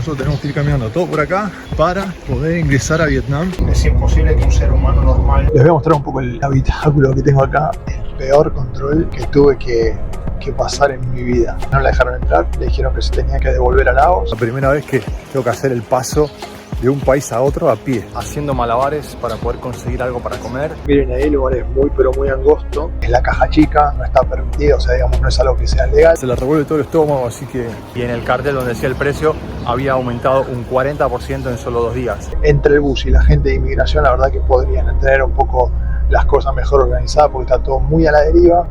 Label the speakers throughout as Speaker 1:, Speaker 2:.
Speaker 1: Nosotros tenemos que ir caminando todo por acá para poder ingresar a Vietnam.
Speaker 2: Es imposible que un ser humano normal...
Speaker 1: Les voy a mostrar un poco el habitáculo que tengo acá. El peor control que tuve que pasar en mi vida. No la dejaron entrar, le dijeron que se tenía que devolver a Laos. La primera vez que tengo que hacer el paso de un país a otro a pie, haciendo malabares para poder conseguir algo para comer. Miren ahí, el lugar es muy pero muy angosto. Es la caja chica, no está permitido, o sea, digamos, no es algo que sea legal. Se le revuelve todo el estómago, así que... Y en el cartel donde decía el precio, había aumentado un 40% en solo 2 días. Entre el bus y la gente de inmigración, la verdad que podrían tener un poco las cosas mejor organizadas, porque está todo muy a la deriva.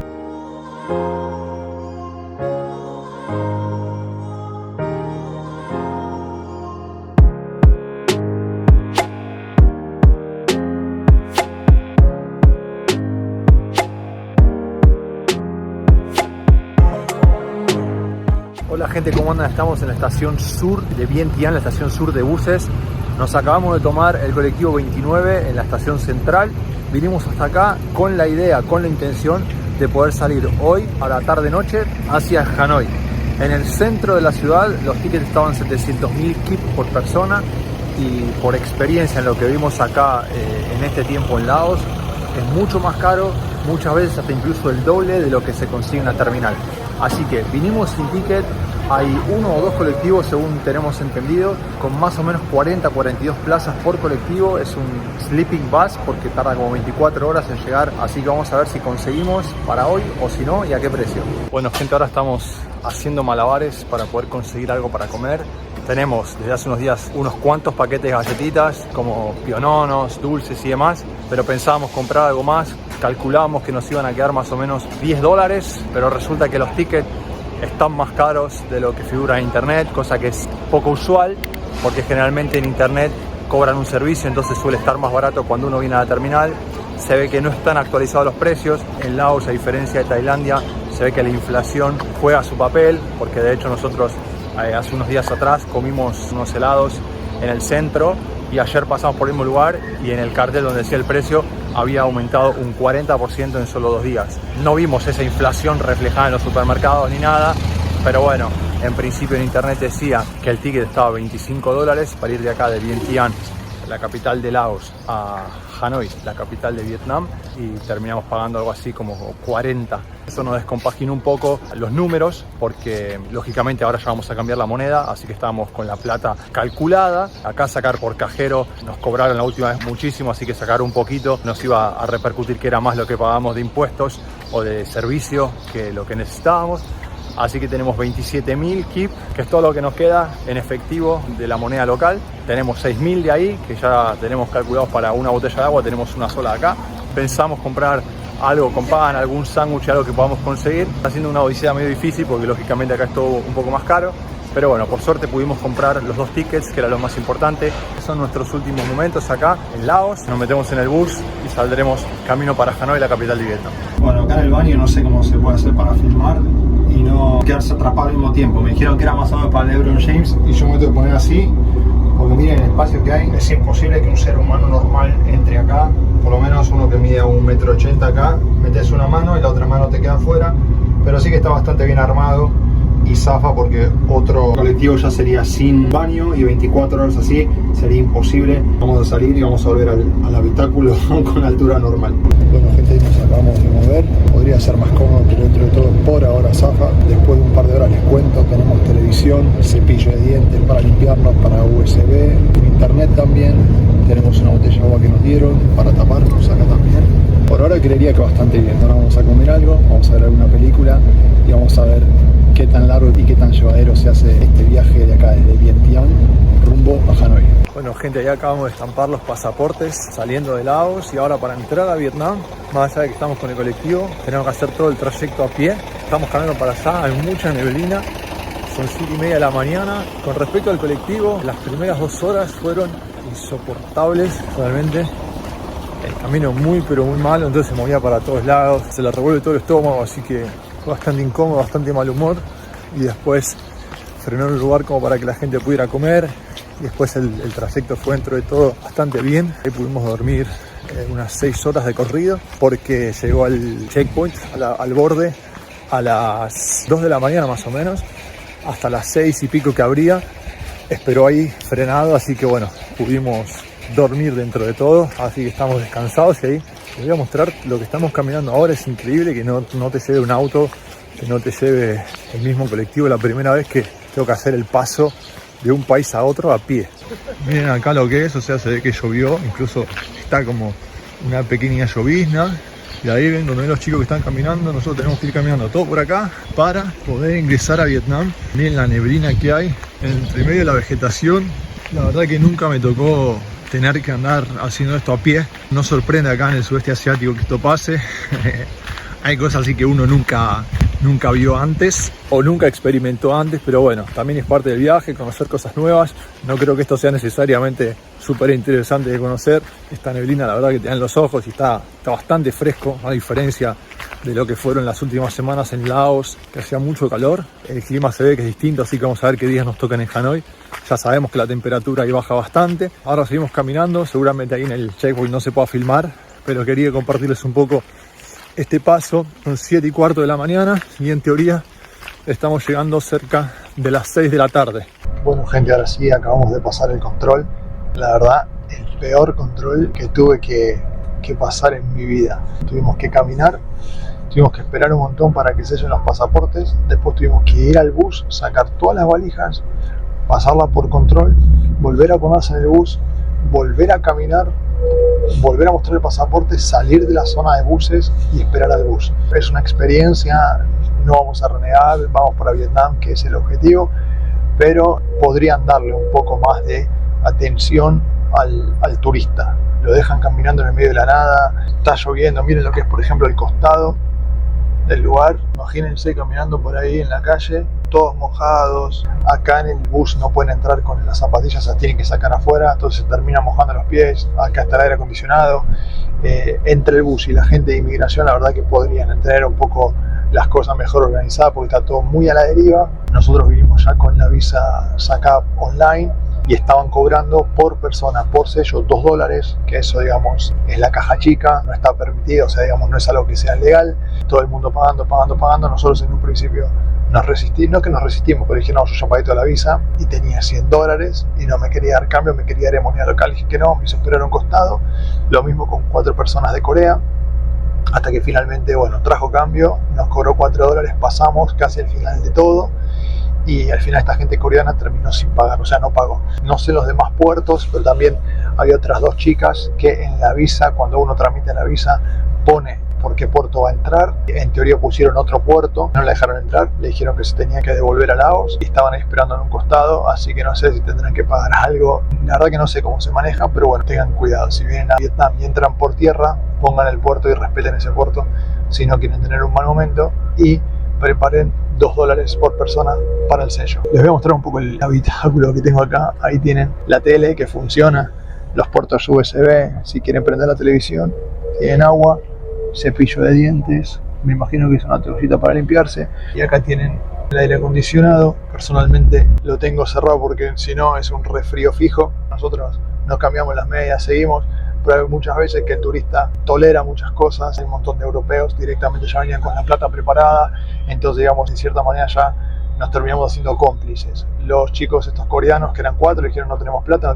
Speaker 1: Hola gente, ¿cómo andan? Estamos en la estación sur de Vientiane, la estación sur de buses. Nos acabamos de tomar el colectivo 29 en la estación central. Vinimos hasta acá con la idea, con la intención de poder salir hoy a la tarde-noche hacia Hanoi. En el centro de la ciudad los tickets estaban 700.000 kip por persona y por experiencia en lo que vimos acá en este tiempo en Laos, es mucho más caro, muchas veces hasta incluso el doble de lo que se consigue en la terminal. Así que vinimos sin ticket, hay 1 o 2 colectivos según tenemos entendido, con más o menos 40-42 plazas por colectivo. Es un sleeping bus porque tarda como 24 horas en llegar, así que vamos a ver si conseguimos para hoy o si no y a qué precio. Bueno gente, ahora estamos haciendo malabares para poder conseguir algo para comer. Tenemos desde hace unos días unos cuantos paquetes de galletitas como piononos, dulces y demás, pero pensábamos comprar algo más. Calculábamos que nos iban a quedar más o menos $10, pero resulta que los tickets están más caros de lo que figura en internet, cosa que es poco usual porque generalmente en internet cobran un servicio, entonces suele estar más barato cuando uno viene a la terminal. Se ve que no están actualizados los precios. En Laos, a diferencia de Tailandia, se ve que la inflación juega su papel, porque de hecho nosotros hace unos días atrás comimos unos helados en el centro y ayer pasamos por el mismo lugar y en el cartel donde decía el precio había aumentado un 40% en solo 2 días. No vimos esa inflación reflejada en los supermercados ni nada, pero bueno, en principio en internet decía que el ticket estaba $25 para ir de acá de Vientiane, la capital de Laos, a Hanoi, la capital de Vietnam, y terminamos pagando algo así como 40. Eso nos descompaginó un poco los números porque lógicamente ahora ya vamos a cambiar la moneda, así que estábamos con la plata calculada. Acá sacar por cajero nos cobraron la última vez muchísimo, así que sacar un poquito nos iba a repercutir que era más lo que pagamos de impuestos o de servicio que lo que necesitábamos. Así que tenemos 27.000 kip, que es todo lo que nos queda en efectivo de la moneda local. Tenemos 6.000 de ahí, que ya tenemos calculados para una botella de agua, tenemos una sola acá. Pensamos comprar algo con pan, algún sándwich, algo que podamos conseguir. Está siendo una odisea medio difícil porque lógicamente acá es todo un poco más caro. Pero bueno, por suerte pudimos comprar los 2 tickets, que era lo más importante. Son nuestros últimos momentos acá en Laos. Nos metemos en el bus y saldremos camino para Hanoi, la capital de Vietnam.
Speaker 2: Bueno, acá en el baño no sé cómo se puede hacer para filmar y no quedarse atrapado al mismo tiempo. Me dijeron que era más o menos para LeBron James y yo me tengo que poner así porque miren el espacio que hay. Es imposible que un ser humano normal entre acá, por lo menos uno que mide 1,80 m acá, metes una mano y la otra mano te queda afuera, pero sí que está bastante bien armado y zafa porque otro colectivo ya sería sin baño y 24 horas así sería imposible. Vamos a salir y vamos a volver al habitáculo con altura normal.
Speaker 1: Bueno gente, nos acabamos de mover. Podría ser más cómodo, pero dentro de todo por ahora zafa. Después de un par de horas les cuento, tenemos televisión, cepillo de dientes para limpiarnos, para USB, internet también. Tenemos una botella de agua que nos dieron para taparnos acá también. Por ahora creería que bastante bien. Ahora vamos a comer algo, vamos a ver alguna película y vamos a ver qué tan largo y qué tan llevadero se hace este viaje de acá desde Vientiane rumbo a Hanoi. Bueno gente, ya acabamos de estampar los pasaportes saliendo de Laos y ahora para entrar a Vietnam, más allá de que estamos con el colectivo, tenemos que hacer todo el trayecto a pie. Estamos caminando para allá, hay mucha neblina, son 7:30 de la mañana. Con respecto al colectivo, las primeras 2 horas fueron insoportables realmente. El camino muy pero muy malo, entonces se movía para todos lados, se le revuelve todo el estómago, así que fue bastante incómodo, bastante mal humor. Y después frenó en un lugar como para que la gente pudiera comer y después el trayecto fue dentro de todo bastante bien. Ahí pudimos dormir unas 6 horas de corrido porque llegó al checkpoint, al borde, a las 2 de la mañana más o menos, hasta las 6 y pico que abría. esperó ahí frenado, así que bueno, pudimos dormir dentro de todo, así que estamos descansados. Y ahí les voy a mostrar lo que estamos caminando ahora. Es increíble que no te lleve un auto, que no te lleve el mismo colectivo. La primera vez que tengo que hacer el paso de un país a otro a pie. Miren acá lo que es, o sea, se ve que llovió, incluso está como una pequeña llovizna. Y ahí ven donde ven los chicos que están caminando. Nosotros tenemos que ir caminando todo por acá para poder ingresar a Vietnam. Miren la neblina que hay entre medio de la vegetación. La verdad que nunca me tocó tener que andar haciendo esto a pie. No sorprende acá en el sudeste asiático que esto pase. Hay cosas así que uno nunca vio antes o nunca experimentó antes, pero bueno, también es parte del viaje, conocer cosas nuevas. No creo que esto sea necesariamente súper interesante de conocer. Esta neblina la verdad que te dan los ojos y está bastante fresco, a diferencia de lo que fueron las últimas semanas en Laos, que hacía mucho calor. El clima se ve que es distinto, así que vamos a ver qué días nos tocan en Hanoi. Ya sabemos que la temperatura ahí baja bastante. Ahora seguimos caminando, seguramente ahí en el checkpoint no se pueda filmar, pero quería compartirles un poco este paso. Son 7:15 de la mañana y en teoría estamos llegando cerca de las 6 de la tarde.
Speaker 2: Bueno, gente, ahora sí acabamos de pasar el control. La verdad, el peor control que tuve que pasar en mi vida. Tuvimos que caminar, tuvimos que esperar un montón para que sellen los pasaportes, después tuvimos que ir al bus, sacar todas las valijas, pasarla por control, volver a ponerse en el bus, volver a caminar, volver a mostrar el pasaporte, salir de la zona de buses y esperar al bus. Es una experiencia, no vamos a renegar, vamos para Vietnam, que es el objetivo, pero podrían darle un poco más de atención al turista. Lo dejan caminando en el medio de la nada, está lloviendo, miren lo que es por ejemplo el costado del lugar, imagínense caminando por ahí en la calle, todos mojados. Acá en el bus no pueden entrar con las zapatillas, las tienen que sacar afuera, entonces se terminan mojando los pies. Acá está el aire acondicionado. Entre el bus y la gente de inmigración, la verdad que podrían tener un poco las cosas mejor organizadas porque está todo muy a la deriva. Nosotros vinimos ya con la visa sacada online y estaban cobrando por persona, por sello, $2, que eso, digamos, es la caja chica, no está permitido, o sea, digamos, no es algo que sea legal. Todo el mundo pagando. Nosotros en un principio nos resistimos, no que nos resistimos, pero dije, no, yo ya pagué toda la visa y tenía $100 y no me quería dar cambio, me quería dar moneda local. Dije que no, me hizo esperar a un costado. Lo mismo con 4 personas de Corea, hasta que finalmente, bueno, trajo cambio, nos cobró $4, pasamos casi al final de todo. Y al final esta gente coreana terminó sin pagar, o sea, no pagó. No sé los demás puertos, pero también había otras 2 chicas que en la visa, cuando uno tramita la visa, pone por qué puerto va a entrar. En teoría pusieron otro puerto, no la dejaron entrar, le dijeron que se tenía que devolver a Laos y estaban ahí esperando en un costado, así que no sé si tendrán que pagar algo. La verdad que no sé cómo se maneja, pero bueno, tengan cuidado. Si vienen a Vietnam y entran por tierra, pongan el puerto y respeten ese puerto si no quieren tener un mal momento, y preparen $2 por persona para el sello. Les voy a mostrar un poco el habitáculo que tengo acá. Ahí tienen la tele que funciona, los puertos USB, si quieren prender la televisión, tienen agua, cepillo de dientes, me imagino que es una toallita para limpiarse, y acá tienen el aire acondicionado. Personalmente lo tengo cerrado porque si no es un resfrío fijo. Nosotros nos cambiamos las medias, seguimos, pero hay muchas veces que el turista tolera muchas cosas. Hay un montón de europeos directamente ya venían con la plata preparada, entonces digamos, en cierta manera ya nos terminamos haciendo cómplices. Los chicos estos coreanos, que eran 4, dijeron no tenemos plata,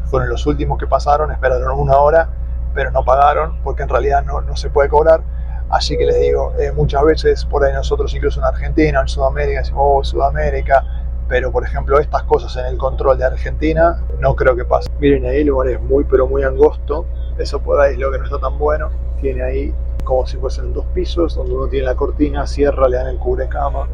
Speaker 2: fueron los últimos que pasaron, esperaron 1 hora, pero no pagaron porque en realidad no se puede cobrar. Así que les digo, muchas veces por ahí nosotros incluso en Argentina, en Sudamérica, decimos, oh, Sudamérica, pero por ejemplo estas cosas en el control de Argentina no creo que pase. Miren ahí, el lugar es muy pero muy angosto, eso por ahí es lo que no está tan bueno. Tiene ahí como si fuesen 2 pisos donde uno tiene la cortina, cierra, le dan el cubrecama.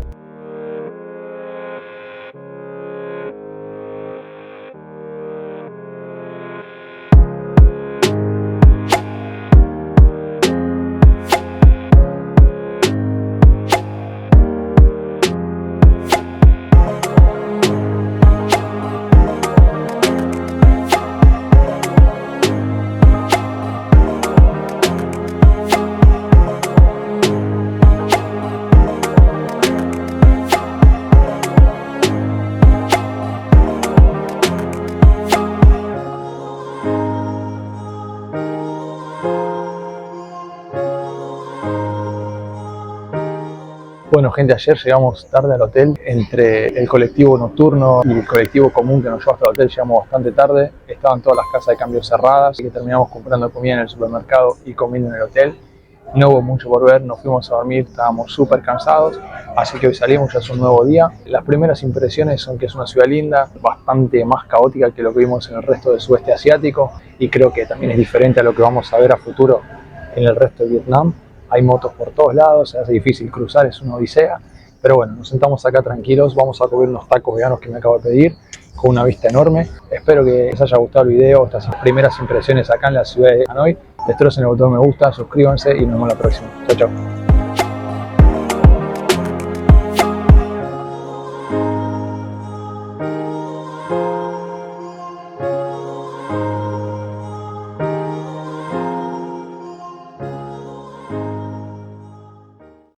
Speaker 1: gente, ayer llegamos tarde al hotel. Entre el colectivo nocturno y el colectivo común que nos llevó hasta el hotel llegamos bastante tarde. Estaban todas las casas de cambio cerradas, así que terminamos comprando comida en el supermercado y comiendo en el hotel. No hubo mucho por ver, nos fuimos a dormir, estábamos súper cansados, así que hoy salimos, ya es un nuevo día. Las primeras impresiones son que es una ciudad linda, bastante más caótica que lo que vimos en el resto del sudeste asiático, y creo que también es diferente a lo que vamos a ver a futuro en el resto de Vietnam. Hay motos por todos lados, se hace difícil cruzar, es una odisea, pero bueno, nos sentamos acá tranquilos, vamos a comer unos tacos veganos que me acabo de pedir, con una vista enorme. Espero que les haya gustado el video, estas primeras impresiones acá en la ciudad de Hanoi. Destrocen el botón me gusta, suscríbanse y nos vemos la próxima. Chao, chao.